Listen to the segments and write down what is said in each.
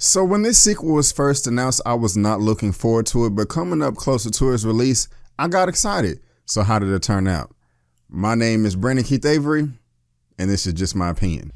So when this sequel was first announced, I was not looking forward to it, but coming up closer to its release, I got excited. So how did it turn out? My name is Brandon Keith Avery, and this is just my opinion.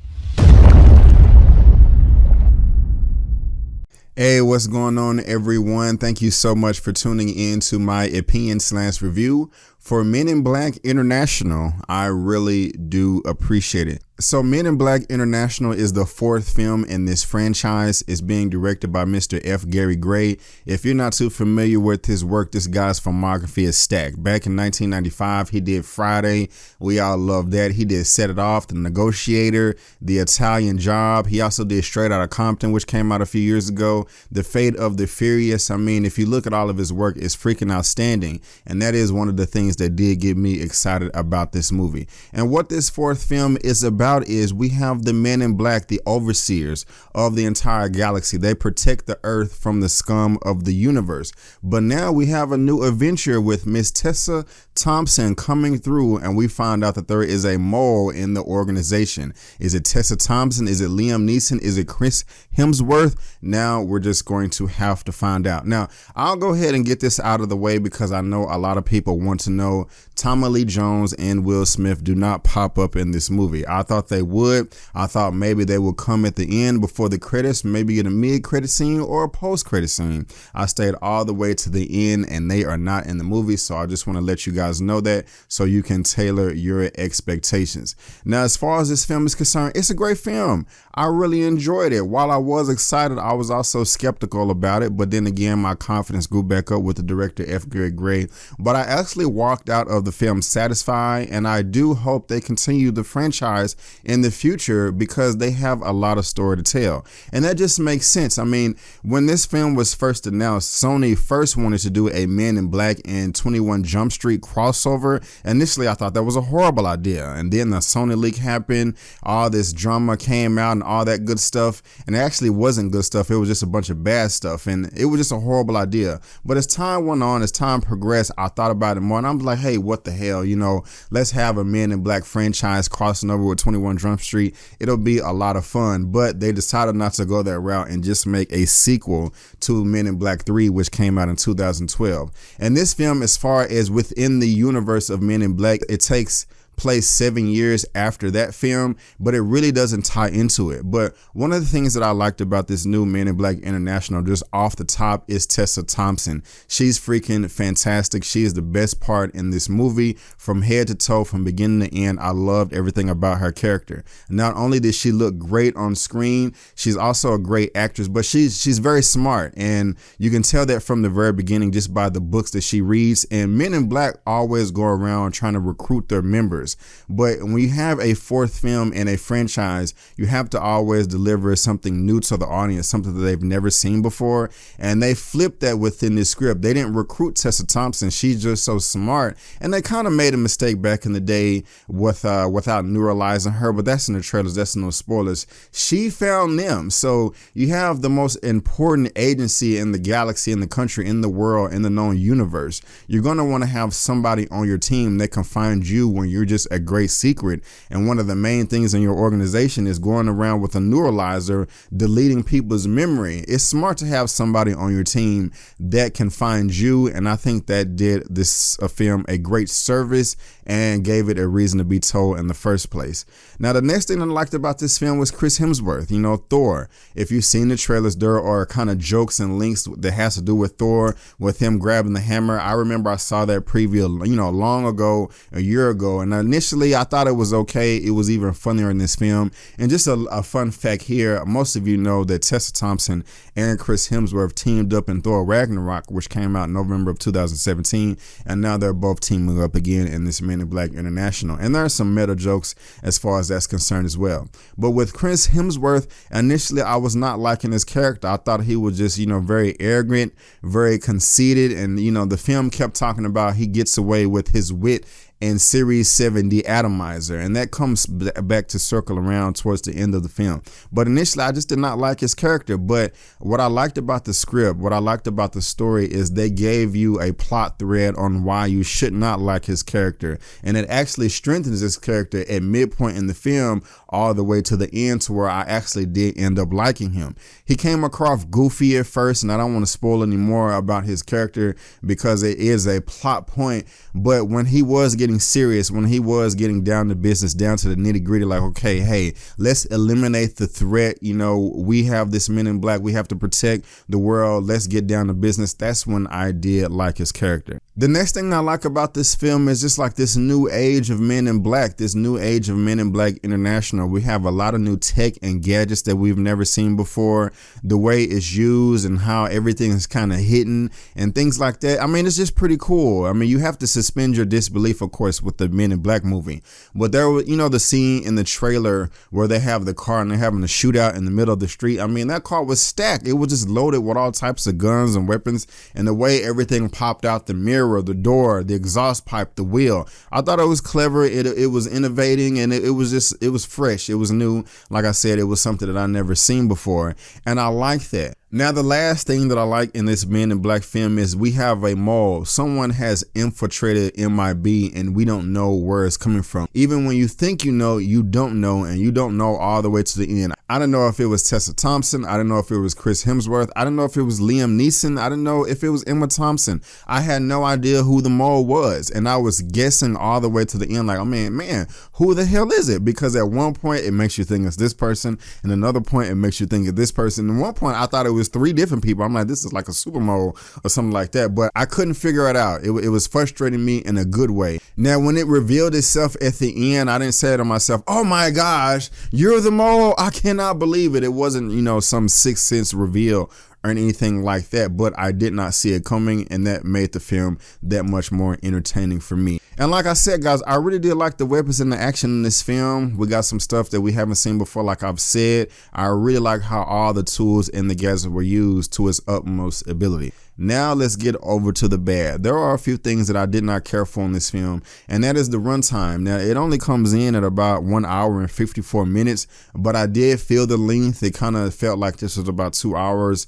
Hey, what's going on, everyone? Thank you so much for tuning in to my opinion/review for Men in Black International. I really do appreciate it. So Men in Black International is the fourth film in this franchise. It's being directed by Mr. F. Gary Gray. If you're not too familiar with his work, this guy's filmography is stacked. Back in 1995, he did Friday. We all love that. He did Set It Off, The Negotiator, The Italian Job. He also did Straight Outta Compton, which came out a few years ago. The Fate of the Furious. I mean, if you look at all of his work, it's freaking outstanding. And that is one of the things that did get me excited about this movie. And what this fourth film is about is we have the Men in Black, the overseers of the entire galaxy. They protect the earth from the scum of the universe. But now we have a new adventure with Miss Tessa Thompson coming through, and we find out that there is a mole in the organization. Is it Tessa Thompson? Is it Liam Neeson? Is it Chris Hemsworth? Now we're just going to have to find out. Now, I'll go ahead and get this out of the way because I know a lot of people want to know Tommy Lee Jones and Will Smith do not pop up in this movie. I thought they would. I thought maybe they would come at the end before the credits, maybe in a mid-credit scene or a post-credit scene. I stayed all the way to the end and they are not in the movie, so I just want to let you guys know that so you can tailor your expectations. Now, as far as this film is concerned, it's a great film. I really enjoyed it. While I was excited, I was also skeptical about it, but then again, my confidence grew back up with the director, F. Gary Gray. But I actually walked out of the film satisfied, and I do hope they continue the franchise in the future because they have a lot of story to tell. And that just makes sense. I mean, when this film was first announced, Sony first wanted to do a Men in Black and 21 Jump Street crossover. Initially, I thought that was a horrible idea. And then the Sony leak happened, all this drama came out and all that good stuff. And it actually wasn't good stuff. It was just a bunch of bad stuff. And it was just a horrible idea. But as time went on, as time progressed, I thought about it more. And I'm like, hey, what the hell? You know, let's have a Men in Black franchise crossing over with 21 Jump Street. It'll be a lot of fun. But they decided not to go that route and just make a sequel to Men in Black 3, which came out in 2012. And this film, as far as within the universe of Men in Black, it takes place 7 years after that film, but it really doesn't tie into it. But one of the things that I liked about this new Men in Black International, just off the top, is Tessa Thompson. She's freaking fantastic. She is the best part in this movie from head to toe, from beginning to end. I loved everything about her character. Not only did she look great on screen, she's also a great actress, but she's very smart, and you can tell that from the very beginning just by the books that she reads. And Men in Black always go around trying to recruit their members. But when you have a fourth film in a franchise, you have to always deliver something new to the audience, something that they've never seen before. And they flipped that within this script. They didn't recruit Tessa Thompson. She's just so smart. And they kind of made a mistake back in the day without neuralizing her. But that's in the trailers. That's no spoilers. She found them. So you have the most important agency in the galaxy, in the country, in the world, in the known universe. You're going to want to have somebody on your team that can find you when you're just a great secret. And one of the main things in your organization is going around with a neuralizer, deleting people's memory. It's smart to have somebody on your team that can find you. And I think that did this film a great service and gave it a reason to be told in the first place. Now, the next thing I liked about this film was Chris Hemsworth, you know, Thor. If you've seen the trailers, there are kind of jokes and links that has to do with Thor, with him grabbing the hammer. I remember I saw that preview, you know, long ago, a year ago. And initially, I thought it was okay. It was even funnier in this film. And just a fun fact here, most of you know that Tessa Thompson and Chris Hemsworth teamed up in Thor Ragnarok, which came out in November of 2017. And now they're both teaming up again in this Men in Black International. And there are some meta jokes as far as that's concerned as well. But with Chris Hemsworth, initially, I was not liking his character. I thought he was just, you know, very arrogant, very conceited. And, you know, the film kept talking about he gets away with his wit and Series 7 The Atomizer, and that comes back to circle around towards the end of the film. But initially I just did not like his character. But what I liked about the script, what I liked about the story, is they gave you a plot thread on why you should not like his character, and it actually strengthens his character at midpoint in the film all the way to the end, to where I actually did end up liking him. He came across goofy at first, and I don't want to spoil any more about his character because it is a plot point, but when he was getting serious, when he was getting down to business, down to the nitty gritty, like, okay, hey, let's eliminate the threat, you know, we have this Men in Black, we have to protect the world, let's get down to business, that's when I did like his character. The next thing I like about this film is just like this new age of Men in Black, this new age of Men in Black International. We have a lot of new tech and gadgets that we've never seen before, the way it's used and how everything is kind of hidden and things like that. I mean, it's just pretty cool. I mean, you have to suspend your disbelief, of course, with the Men in Black movie. But there was, you know, the scene in the trailer where they have the car and they're having a shootout in the middle of the street. I mean, that car was stacked. It was just loaded with all types of guns and weapons, and the way everything popped out the mirror, the door, the exhaust pipe, the wheel. I thought it was clever. It was innovating, and it was fresh. It was new. Like I said, it was something that I never seen before, and I like that. Now, the last thing that I like in this Men in Black film is we have a mole. Someone has infiltrated MIB and we don't know where it's coming from. Even when you think you know, you don't know, and you don't know all the way to the end. I don't know if it was Tessa Thompson. I don't know if it was Chris Hemsworth. I don't know if it was Liam Neeson. I don't know if it was Emma Thompson. I had no idea who the mole was, and I was guessing all the way to the end, like, oh man, who the hell is it? Because at one point it makes you think it's this person, and another point it makes you think it's this person. And one point I thought it was 3 different people. I'm like, this is like a super mole or something like that, but I couldn't figure it out. It was frustrating me in a good way. Now, when it revealed itself at the end, I didn't say to myself, oh my gosh, you're the mole. I cannot believe it. It wasn't, you know, some Sixth Sense reveal or anything like that, but I did not see it coming, and that made the film that much more entertaining for me. And like I said, guys, I really did like the weapons and the action in this film. We got some stuff that we haven't seen before, like I've said. I really like how all the tools and the gadgets were used to its utmost ability. Now let's get over to the bad. There are a few things that I did not care for in this film, and that is the runtime. Now, it only comes in at about 1 hour and 54 minutes, but I did feel the length. It kind of felt like this was about 2 hours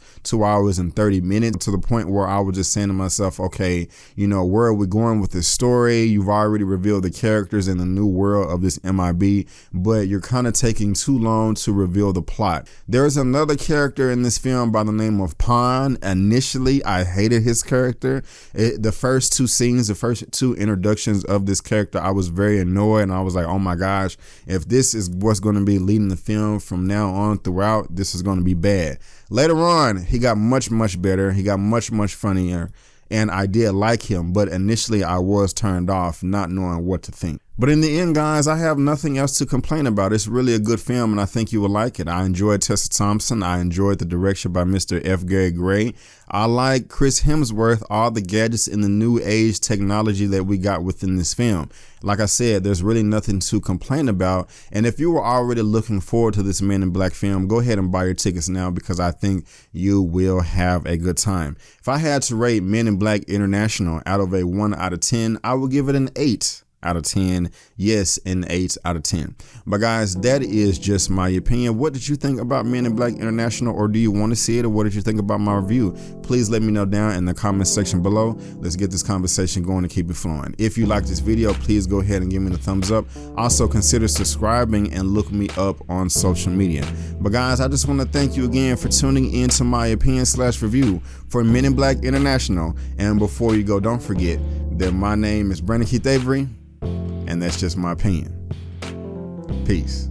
and 30 minutes, to the point where I was just saying to myself, okay, you know, where are we going with this story? You've already revealed the characters in the new world of this MIB, but you're kind of taking too long to reveal the plot. There's another character in this film by the name of Pond. Initially, I hated his character. The first 2 scenes, the first 2 introductions of this character, I was very annoyed, and I was like, oh my gosh, if this is what's going to be leading the film from now on throughout, this is going to be bad. Later on, he got much better. He got much funnier, and I did like him, but initially I was turned off, not knowing what to think. But in the end, guys, I have nothing else to complain about. It's really a good film, and I think you will like it. I enjoyed Tessa Thompson. I enjoyed the direction by Mr. F. Gary Gray. I like Chris Hemsworth, all the gadgets and the new age technology that we got within this film. Like I said, there's really nothing to complain about. And if you were already looking forward to this Men in Black film, go ahead and buy your tickets now, because I think you will have a good time. If I had to rate Men in Black International out of a 1 out of 10, I would give it an 8 out of 10. Yes, an 8 out of 10. But guys, that is just my opinion. What did you think about Men in Black International, or do you want to see it, or what did you think about my review? Please let me know down in the comment section below. Let's get this conversation going and keep it flowing. If you like this video, please go ahead and give me the thumbs up. Also, consider subscribing and look me up on social media. But guys, I just want to thank you again for tuning in to my opinion/review for Men in Black International. And before you go, don't forget that my name is Brandon Keith Avery, and that's just my opinion. Peace.